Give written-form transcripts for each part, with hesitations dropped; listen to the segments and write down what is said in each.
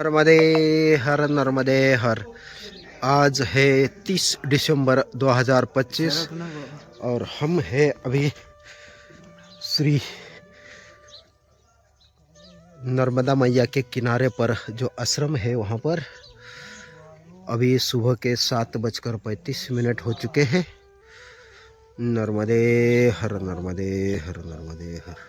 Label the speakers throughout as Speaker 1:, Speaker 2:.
Speaker 1: नर्मदे हर नर्मदे हर। आज है 30 दिसंबर 2025 और हम हैं अभी श्री नर्मदा मैया के किनारे पर जो आश्रम है वहाँ पर। अभी सुबह के 7:35 हो चुके हैं। नर्मदे हर नर्मदे हर नर्मदे हर।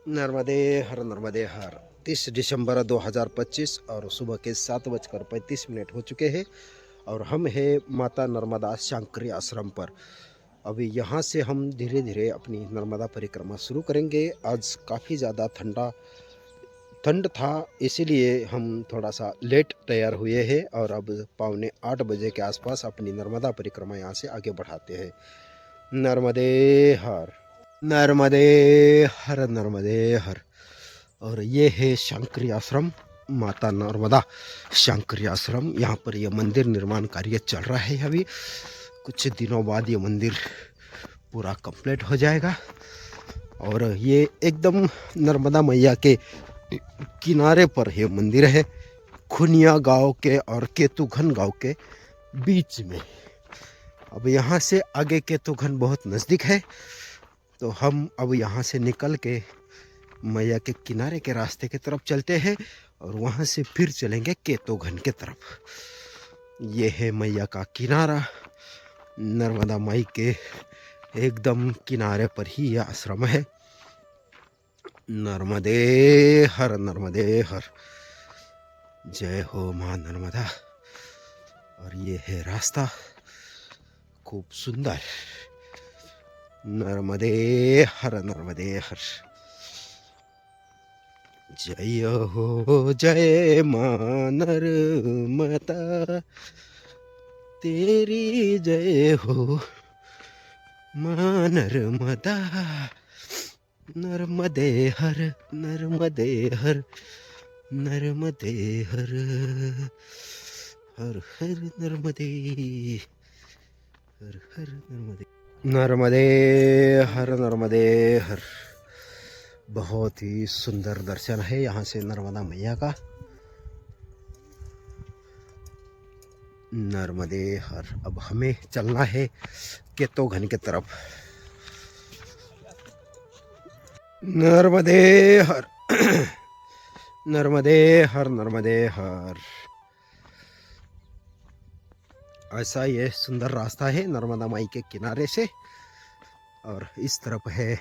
Speaker 1: नर्मदे हर नर्मदे हर। 30 दिसंबर 2025 और सुबह के 7:35 हो चुके हैं और हम हैं माता नर्मदा शांकरी आश्रम पर। अभी यहाँ से हम धीरे धीरे अपनी नर्मदा परिक्रमा शुरू करेंगे। आज काफ़ी ज़्यादा ठंड था, इसीलिए हम थोड़ा सा लेट तैयार हुए हैं और अब 7:45 के आसपास अपनी नर्मदा परिक्रमा यहाँ से आगे बढ़ाते हैं। नर्मदे हर नर्मदे हर नर्मदे हर। और ये है शांकरी आश्रम, माता नर्मदा शांकरी आश्रम। यहाँ पर यह मंदिर निर्माण कार्य चल रहा है। अभी कुछ दिनों बाद ये मंदिर पूरा कंप्लीट हो जाएगा और ये एकदम नर्मदा मैया के किनारे पर ये मंदिर है, खुनिया गांव के और केतुघन गांव के बीच में। अब यहाँ से आगे केतुघन बहुत नज़दीक है, तो हम अब यहाँ से निकल के मैया के किनारे के रास्ते की तरफ चलते हैं और वहाँ से फिर चलेंगे केतुघन के तरफ। ये है मैया का किनारा। नर्मदा माई के एकदम किनारे पर ही यह आश्रम है। नर्मदे हर नर्मदे हर। जय हो माँ नर्मदा। और ये है रास्ता, खूब सुंदर। नर्मदे हर नर्मदे हर। जय हो जय माँ नर्मदा, तेरी जय हो माँ नर्मदा। नर्मदे हर नर्मदे हर नर्मदे हर। हर हर नर्मदे हर हर नर्मदे। नर्मदे हर नर्मदे हर। बहुत ही सुंदर दर्शन है यहाँ से नर्मदा मैया का। नर्मदे हर। अब हमें चलना है केतुघन की तरफ। नर्मदे हर नर्मदे हर नर्मदे हर। ऐसा ये सुंदर रास्ता है नर्मदा माई के किनारे से, और इस तरफ है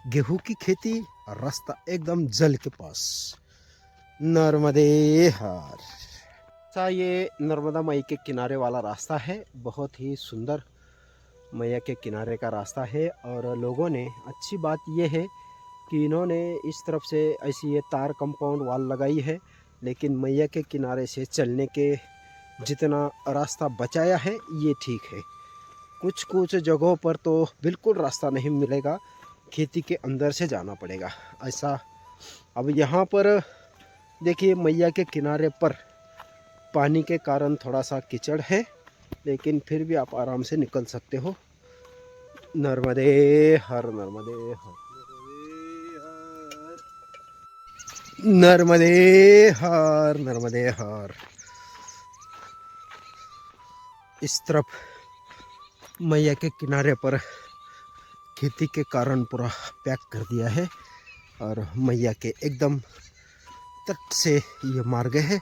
Speaker 1: गेहूं की खेती और रास्ता एकदम जल के पास। नर्मदे हर। ऐसा ये नर्मदा माई के किनारे वाला रास्ता है, बहुत ही सुंदर मैया के किनारे का रास्ता है। और लोगों ने, अच्छी बात यह है कि इन्होंने इस तरफ से ऐसी ये तार कंपाउंड वाल लगाई है, लेकिन मैया के किनारे से चलने के जितना रास्ता बचाया है ये ठीक है। कुछ कुछ जगहों पर तो बिल्कुल रास्ता नहीं मिलेगा, खेती के अंदर से जाना पड़ेगा ऐसा। अब यहाँ पर देखिए मैया के किनारे पर पानी के कारण थोड़ा सा कीचड़ है, लेकिन फिर भी आप आराम से निकल सकते हो। नर्मदे हर नर्मदे हर नर्मदे हर नर्मदे हर। इस तरफ मैया के किनारे पर खेती के कारण पूरा पैक कर दिया है और मैया के एकदम तट से ये मार्ग है।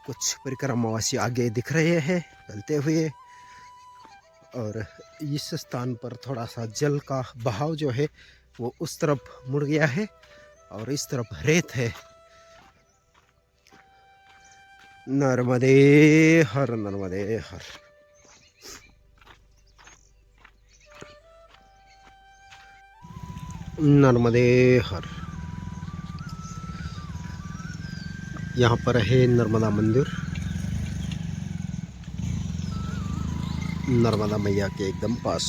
Speaker 1: कुछ परिक्रमावासी आगे दिख रहे हैं चलते हुए, और इस स्थान पर थोड़ा सा जल का बहाव जो है वो उस तरफ मुड़ गया है और इस तरफ रेत है। नर्मदे हर नर्मदे हर। नर्मदे हर। यहाँ पर है नर्मदा मंदिर, नर्मदा मैया के एकदम पास।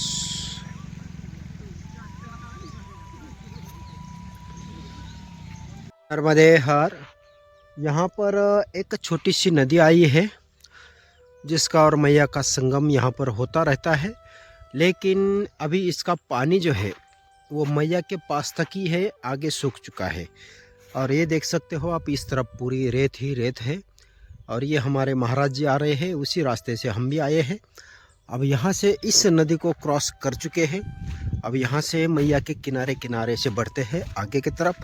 Speaker 1: नर्मदे हर। यहाँ पर एक छोटी सी नदी आई है जिसका और मैया का संगम यहाँ पर होता रहता है। लेकिन अभी इसका पानी जो है वो मैया के पास तक ही है, आगे सूख चुका है। और ये देख सकते हो आप, इस तरफ पूरी रेत ही रेत है। और ये हमारे महाराज जी आ रहे हैं, उसी रास्ते से हम भी आए हैं। अब यहाँ से इस नदी को क्रॉस कर चुके हैं। अब यहाँ से मैया के किनारे किनारे से बढ़ते हैं आगे की तरफ।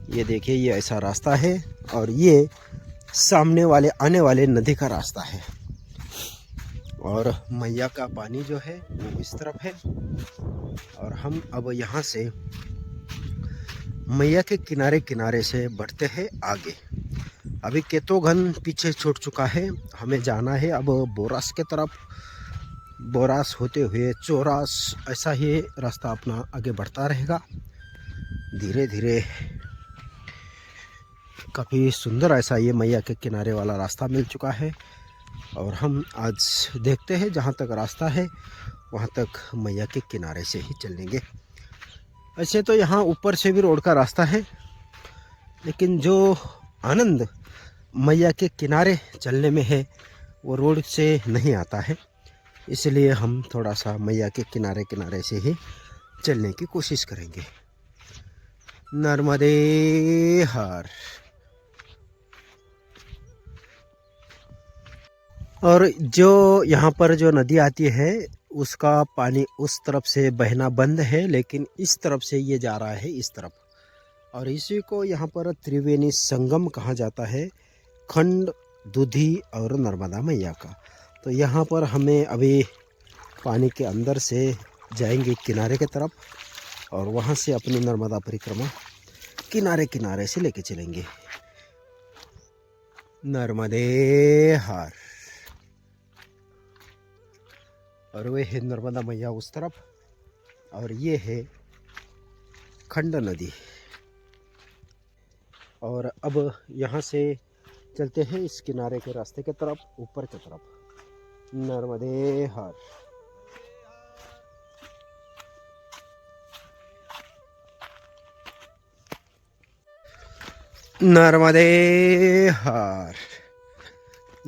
Speaker 1: ये देखिए, ये ऐसा रास्ता है और ये सामने वाले आने वाले नदी का रास्ता है। और मैया का पानी जो है वो इस तरफ है। और हम अब यहाँ से मैया के किनारे किनारे से बढ़ते हैं आगे। अभी केतोघन पीछे छूट चुका है, हमें जाना है अब बोरास के तरफ। बोरास होते हुए चौरास, ऐसा ही रास्ता अपना आगे बढ़ता रहेगा धीरे धीरे। काफ़ी सुंदर ऐसा ये मैया के किनारे वाला रास्ता मिल चुका है। और हम आज देखते हैं, जहाँ तक रास्ता है वहाँ तक मैया के किनारे से ही चलेंगे। ऐसे तो यहाँ ऊपर से भी रोड का रास्ता है, लेकिन जो आनंद मैया के किनारे चलने में है वो रोड से नहीं आता है। इसलिए हम थोड़ा सा मैया के किनारे किनारे से ही चलने की कोशिश करेंगे। नर्मदे हर। और जो यहाँ पर जो नदी आती है उसका पानी उस तरफ से बहना बंद है, लेकिन इस तरफ से ये जा रहा है इस तरफ। और इसी को यहाँ पर त्रिवेणी संगम कहा जाता है, खंड दूधी और नर्मदा मैया का। तो यहाँ पर हमें अभी पानी के अंदर से जाएंगे किनारे की तरफ और वहाँ से अपनी नर्मदा परिक्रमा किनारे किनारे से लेके चलेंगे। नर्मदे हर। और वे है नर्मदा मैया उस तरफ, और ये है खंड नदी। और अब यहाँ से चलते हैं इस किनारे के रास्ते की तरफ, ऊपर की तरफ। नर्मदे हर। नर्मदे हर।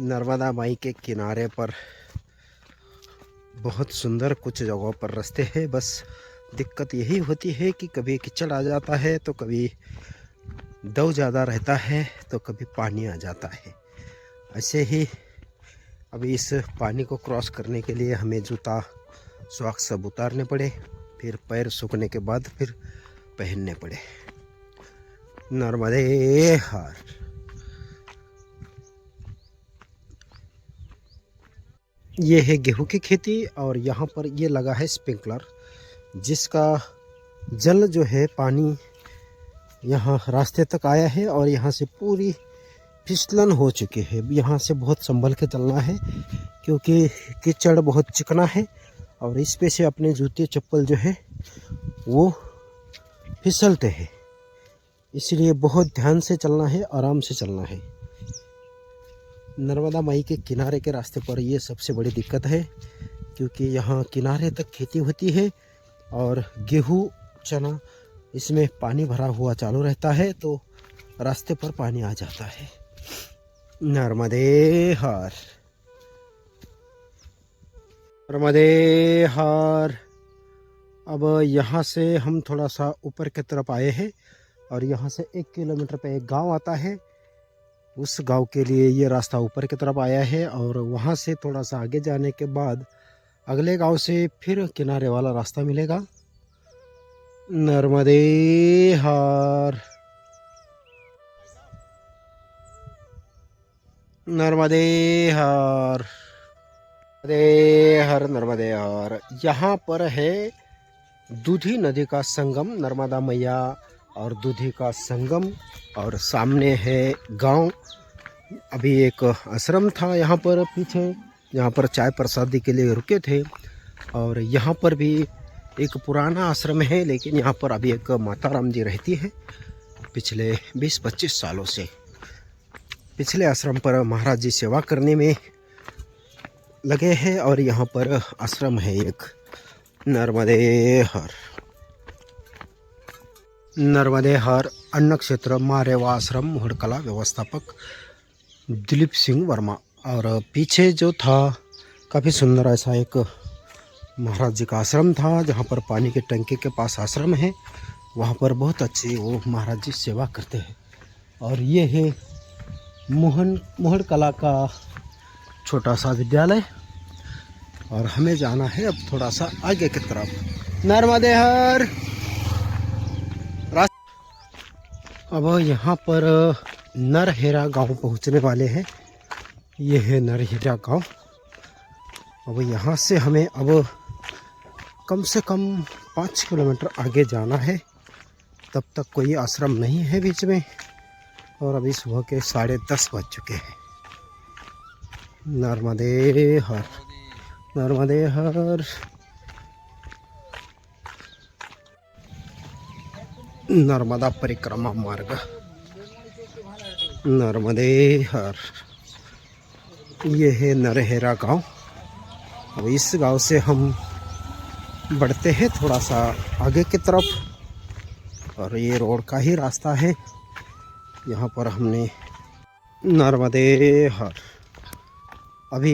Speaker 1: नर्मदा माई के किनारे पर बहुत सुंदर कुछ जगहों पर रास्ते हैं। बस दिक्कत यही होती है कि कभी कीचड़ आ जाता है, तो कभी दव ज़्यादा रहता है, तो कभी पानी आ जाता है। ऐसे ही अभी इस पानी को क्रॉस करने के लिए हमें जूता सॉक्स सब उतारने पड़े, फिर पैर सूखने के बाद फिर पहनने पड़े। नर्मदे हर। ये है गेहूं की खेती और यहाँ पर ये लगा है स्प्रिंकलर, जिसका जल जो है पानी यहाँ रास्ते तक आया है और यहाँ से पूरी फिसलन हो चुकी है। यहाँ से बहुत संभल के चलना है क्योंकि कीचड़ बहुत चिकना है और इस पे से अपने जूते चप्पल जो है वो फिसलते हैं। इसलिए बहुत ध्यान से चलना है, आराम से चलना है। नर्मदा माई के किनारे के रास्ते पर ये सबसे बड़ी दिक्कत है क्योंकि यहाँ किनारे तक खेती होती है और गेहूँ चना इसमें पानी भरा हुआ चालू रहता है, तो रास्ते पर पानी आ जाता है। नर्मदे हर। नर्मदे हर। अब यहाँ से हम थोड़ा सा ऊपर की तरफ आए हैं और यहाँ से 1 किलोमीटर पे एक गांव आता है। उस गांव के लिए ये रास्ता ऊपर की तरफ आया है और वहाँ से थोड़ा सा आगे जाने के बाद अगले गांव से फिर किनारे वाला रास्ता मिलेगा। नर्मदे हर। नर्मदे हर। नर्मदे हर। नर्मदे हर। यहाँ पर है दूधी नदी का संगम, नर्मदा मैया और दूधी का संगम। और सामने है गांव। अभी एक आश्रम था यहाँ पर पीछे, जहाँ पर चाय प्रसादी के लिए रुके थे। और यहाँ पर भी एक पुराना आश्रम है, लेकिन यहाँ पर अभी एक माता राम जी रहती है पिछले 20-25 सालों से। पिछले आश्रम पर महाराज जी सेवा करने में लगे हैं और यहाँ पर आश्रम है एक। नर्मदे हर। नर्मदे हर अन्न क्षेत्र मारेवा आश्रम मुहड़कला व्यवस्थापक दिलीप सिंह वर्मा। और पीछे जो था काफ़ी सुंदर ऐसा एक महाराज जी का आश्रम था, जहाँ पर पानी के टंकी के पास आश्रम है। वहाँ पर बहुत अच्छी वो महाराज जी सेवा करते हैं। और ये है मोहन कला का छोटा सा विद्यालय। और हमें जाना है अब थोड़ा सा आगे की तरफ, नर्मदे हर। अब यहाँ पर नरहेरा गांव पहुँचने वाले हैं। ये है नरहेरा गांव। अब यहाँ से हमें अब कम से कम 5 किलोमीटर आगे जाना है। तब तक कोई आश्रम नहीं है बीच में। और अभी सुबह के 10:30 बज चुके हैं। नर्मदे हर, नर्मदे हर। नर्मदा परिक्रमा मार्ग, नर्मदे हर। ये है नरहेरा गांव। अब इस गांव से हम बढ़ते हैं थोड़ा सा आगे की तरफ। और ये रोड का ही रास्ता है। यहाँ पर हमने नर्मदे हर। अभी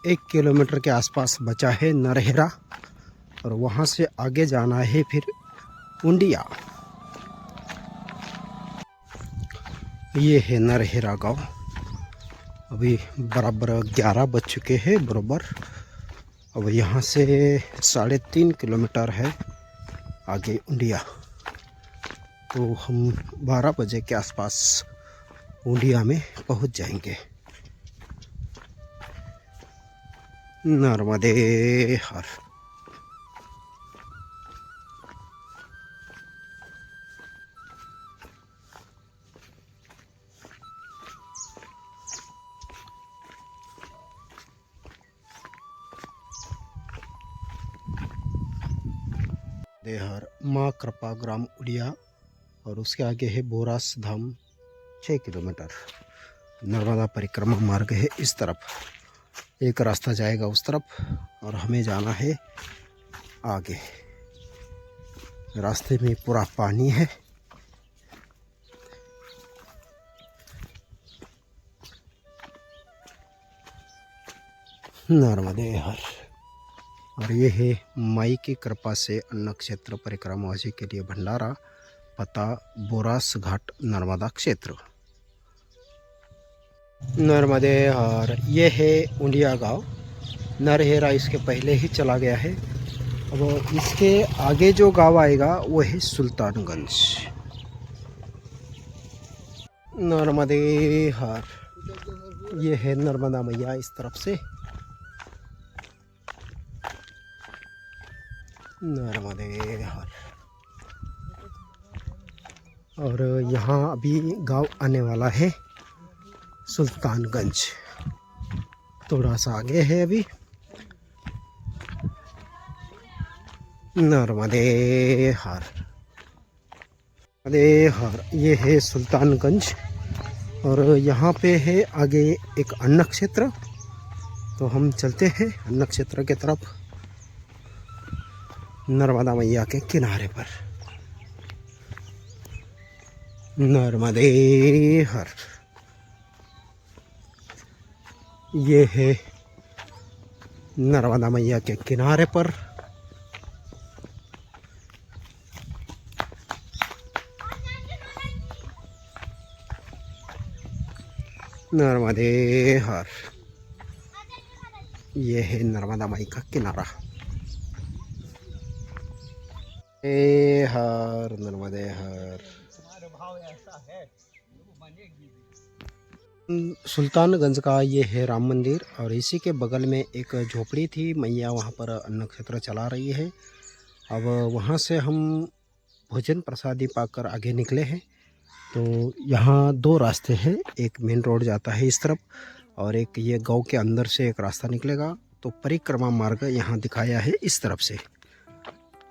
Speaker 1: 1 किलोमीटर के आसपास बचा है नरहेरा। और वहाँ से आगे जाना है फिर उंडिया। ये है नरहेरा गांव। अभी बराबर 11 बज चुके हैं बराबर। अब यहाँ से 3.5 किलोमीटर है आगे उंडिया। तो हम 12 बजे के आसपास उंडिया में पहुँच जाएंगे। नर्मदे हर। देहर माँ कृपा ग्राम उड़िया। और उसके आगे है बोरास धाम 6 किलोमीटर। नर्मदा परिक्रमा मार्ग है इस तरफ। एक रास्ता जाएगा उस तरफ और हमें जाना है आगे। रास्ते में पूरा पानी है। नर्मदे हर। और ये है माई की कृपा से अन्न क्षेत्र परिक्रमावासी के लिए भंडारा। पता बोरास घाट नर्मदा क्षेत्र। नर्मदे हर। ये है उंडिया गांव। नरहेरा इसके पहले ही चला गया है। अब इसके आगे जो गांव आएगा वो है सुल्तानगंज। नर्मदे हर। ये है नर्मदा मैया इस तरफ से। नर्मदे हर। और यहाँ अभी गांव आने वाला है सुल्तानगंज। थोड़ा सा आगे है अभी। नर्मदे हर, नर्मदे हर। ये है सुल्तानगंज। और यहाँ पे है आगे एक अन्न क्षेत्र। तो हम चलते हैं अन्न क्षेत्र के तरफ, नर्मदा मैया के किनारे पर। नर्मदे हर। ये है नर्मदा मैया के किनारे पर। नर्मदे हर। ये है नर्मदा माई का किनारा। ए हर, नर्मदे हर। सुल्तानगंज का ये है राम मंदिर। और इसी के बगल में एक झोपड़ी थी। मैया वहाँ पर अन्न क्षेत्र चला रही है। अब वहाँ से हम भोजन प्रसादी पाकर आगे निकले हैं। तो यहाँ 2 रास्ते हैं। एक मेन रोड जाता है इस तरफ और एक ये गांव के अंदर से एक रास्ता निकलेगा। तो परिक्रमा मार्ग यहाँ दिखाया है इस तरफ से।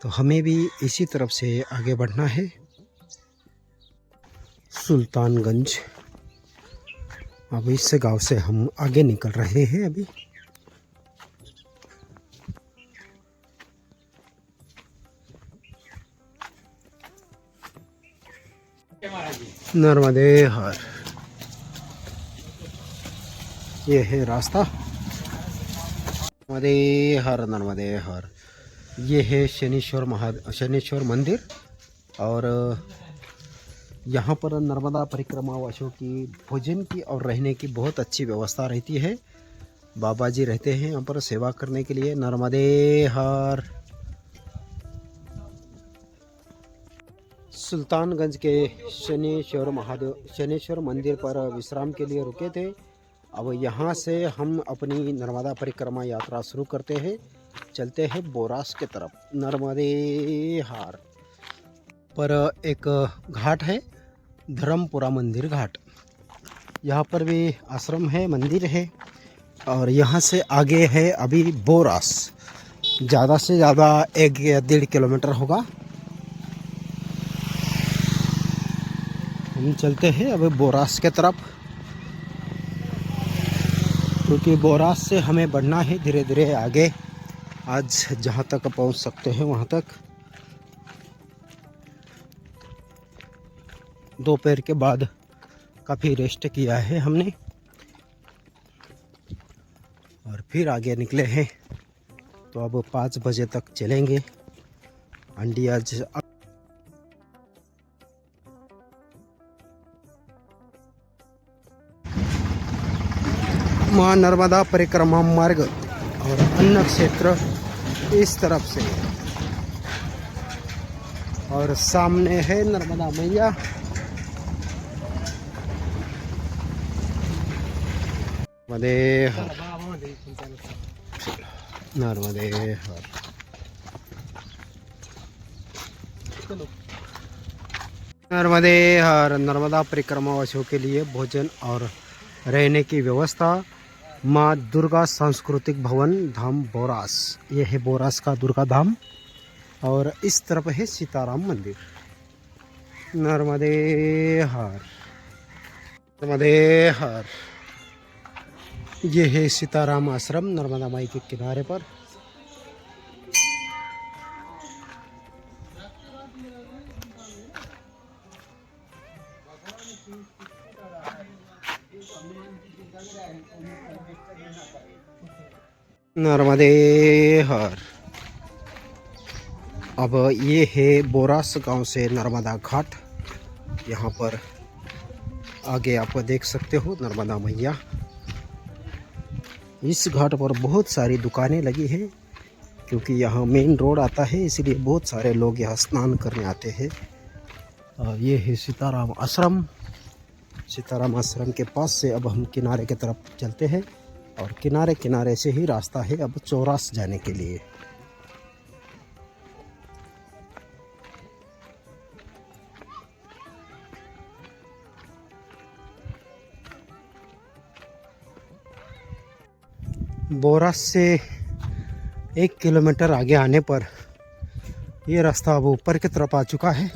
Speaker 1: तो हमें भी इसी तरफ से आगे बढ़ना है। सुल्तानगंज। अब इस गांव से हम आगे निकल रहे हैं अभी। नर्मदे हर। ये है रास्ता। नर्मदे हर नर्मदे हर। ये है शनेश्वर मंदिर। और यहाँ पर नर्मदा परिक्रमा वासियों की भोजन की और रहने की बहुत अच्छी व्यवस्था रहती है। बाबा जी रहते हैं यहाँ पर सेवा करने के लिए। नर्मदे हर। सुल्तानगंज के शनेश्वर मंदिर पर विश्राम के लिए रुके थे। अब यहाँ से हम अपनी नर्मदा परिक्रमा यात्रा शुरू करते हैं। चलते हैं बोरास के तरफ। नर्मदे हार पर एक घाट है, धर्मपुरा मंदिर घाट। यहाँ पर भी आश्रम है, मंदिर है। और यहाँ से आगे है अभी बोरास। ज़्यादा से ज़्यादा 1 या 1.5 किलोमीटर होगा। हम चलते हैं अभी बोरास के तरफ, क्योंकि बोरास से हमें बढ़ना है धीरे धीरे आगे। आज जहाँ तक पहुँच सकते हैं वहाँ तक। दोपहर के बाद काफ़ी रेस्ट किया है हमने और फिर आगे निकले हैं। तो अब 5 बजे तक चलेंगे। अंडियाज माँ नर्मदा परिक्रमा मार्ग और अन्न क्षेत्र इस तरफ से। और सामने है नर्मदा मैया। नर्मदे हर। नर्मदे हर। नर्मदे हर। नर्मदा परिक्रमा वासियों के लिए भोजन और रहने की व्यवस्था माँ दुर्गा सांस्कृतिक भवन धाम बोरास। ये है बोरास का दुर्गा धाम। और इस तरफ है सीताराम मंदिर। नर्मदे हर। नर्मदे हर। ये है सीताराम आश्रम नर्मदा माई के किनारे पर। नर्मदे हर। अब ये है बोरास गांव से नर्मदा घाट। यहाँ पर आगे आप देख सकते हो नर्मदा मैया। इस घाट पर बहुत सारी दुकानें लगी हैं, क्योंकि यहाँ मेन रोड आता है, इसलिए बहुत सारे लोग यहाँ स्नान करने आते हैं। और ये है सीताराम आश्रम। सीताराम आश्रम के पास से अब हम किनारे की तरफ चलते हैं। और किनारे किनारे से ही रास्ता है अब चौरास जाने के लिए। बोरास से 1 किलोमीटर आगे आने पर ये रास्ता अब ऊपर की तरफ आ चुका है।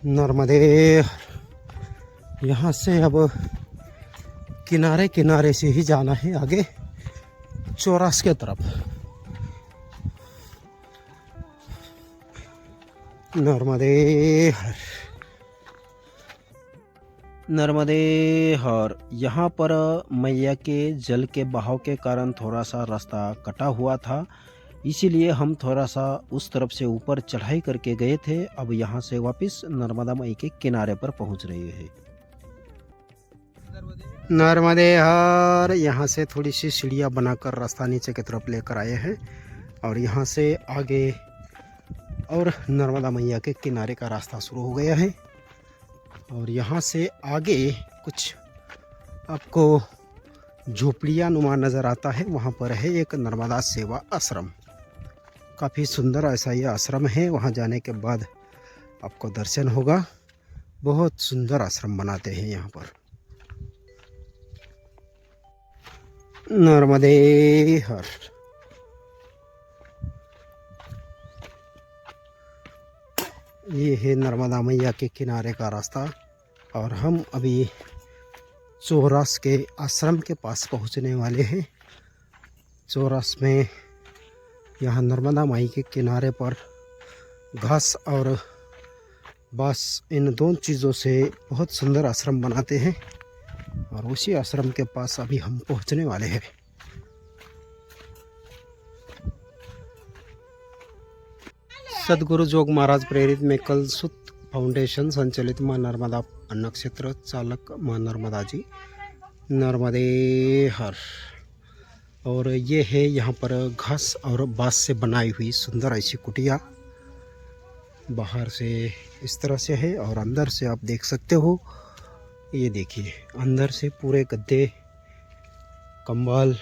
Speaker 1: नर्मदे। यहाँ से अब किनारे किनारे से ही जाना है आगे चौरास के तरफ। नर्मदे हर। नर्मदे हर। यहाँ पर मैया के जल के बहाव के कारण थोड़ा सा रास्ता कटा हुआ था, इसीलिए हम थोड़ा सा उस तरफ से ऊपर चढ़ाई करके गए थे। अब यहाँ से वापस नर्मदा माई के किनारे पर पहुँच रहे हैं। नर्मदे हर। यहाँ से थोड़ी सी सीढ़ियाँ बनाकर रास्ता नीचे की तरफ लेकर आए हैं। और यहाँ से आगे और नर्मदा मैया के किनारे का रास्ता शुरू हो गया है। और यहाँ से आगे कुछ आपको झोपड़ियाँ नुमा नज़र आता है। वहाँ पर है एक नर्मदा सेवा आश्रम। काफ़ी सुंदर ऐसा ये आश्रम है। वहाँ जाने के बाद आपको दर्शन होगा। बहुत सुंदर आश्रम बनाते हैं यहाँ पर। नर्मदे हर। ये है नर्मदा मैया के किनारे का रास्ता। और हम अभी चौरास के आश्रम के पास पहुंचने वाले हैं। चौरास में यहाँ नर्मदा माई के किनारे पर घास और बांस, इन दोनों चीज़ों से बहुत सुंदर आश्रम बनाते हैं। और उसी आश्रम के पास अभी हम पहुंचने वाले हैं। सदगुरु जोग महाराज प्रेरित में कल सुत फाउंडेशन संचालित मां नर्मदा अन्न क्षेत्र चालक मां नर्मदा जी नर्मदे हर। और ये है यहाँ पर घास और बांस से बनाई हुई सुंदर ऐसी कुटिया। बाहर से इस तरह से है और अंदर से आप देख सकते हो, ये देखिए अंदर से पूरे गद्दे कंबल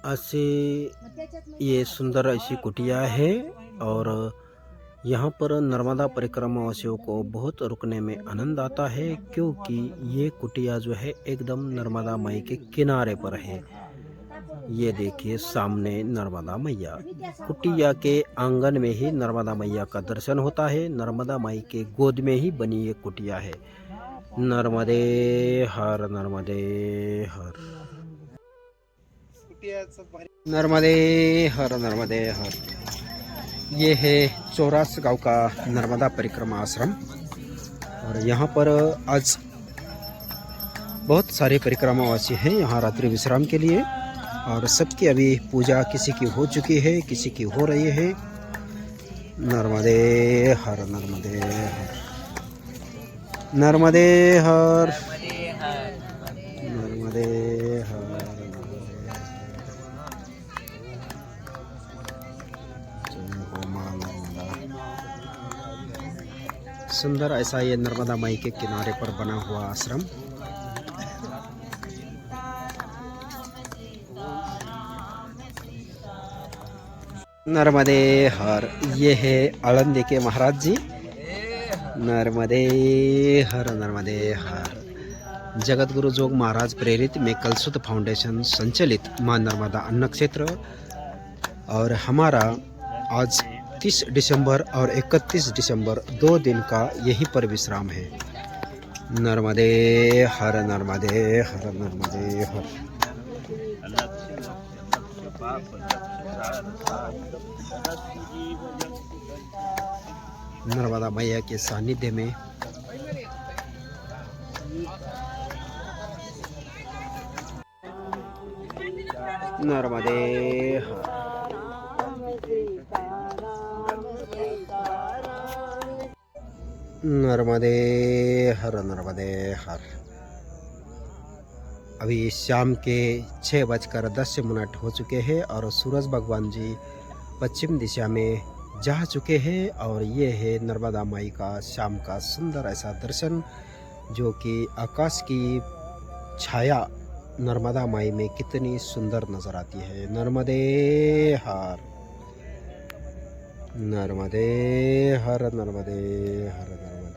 Speaker 1: ऐसे ये सुंदर ऐसी कुटिया है। और यहाँ पर नर्मदा परिक्रमा वासियों को बहुत रुकने में आनंद आता है, क्योंकि ये कुटिया जो है एकदम नर्मदा माई के किनारे पर है। ये देखिए सामने नर्मदा मैया, कुटिया के आंगन में ही नर्मदा मैया का दर्शन होता है। नर्मदा माई के गोद में ही बनी ये कुटिया है। नर्मदे हर, नर्मदे हर, नर्मदे हर, नर्मदे हर। ये है चौरास गांव का नर्मदा परिक्रमा आश्रम। और यहाँ पर आज बहुत सारे परिक्रमावासी हैं यहाँ रात्रि विश्राम के लिए। और सबकी अभी पूजा किसी की हो चुकी है, किसी की हो रही है। नर्मदे हर, नर्मदे हर, नर्मदे हर, नर्मदे हर। सुंदर ऐसा ये नर्मदा माई के किनारे पर बना हुआ आश्रम। नर्मदे हर। ये है आळंदी के महाराज जी। नर्मदे हर, नर्मदे हर। जगत गुरु जोग महाराज प्रेरित में कलसुत फाउंडेशन संचालित मां नर्मदा अन्न क्षेत्र। और हमारा आज 30 दिसंबर और 31 दिसंबर 2 दिन का यहीं पर विश्राम है। नर्मदे हर, नर्मदे हर, नर्मदे हर। नर्मदा मैया के सानिध्य में नर्मदे हर। नर्मदे हर, नर्मदे हर। अभी शाम के 6:10 हो चुके हैं और सूरज भगवान जी पश्चिम दिशा में जा चुके हैं। और ये है नर्मदा माई का शाम का सुंदर ऐसा दर्शन, जो कि आकाश की छाया नर्मदा माई में कितनी सुंदर नजर आती है। नर्मदे हर, नर्मदे हर, नर्मदे हर, नर्मदे।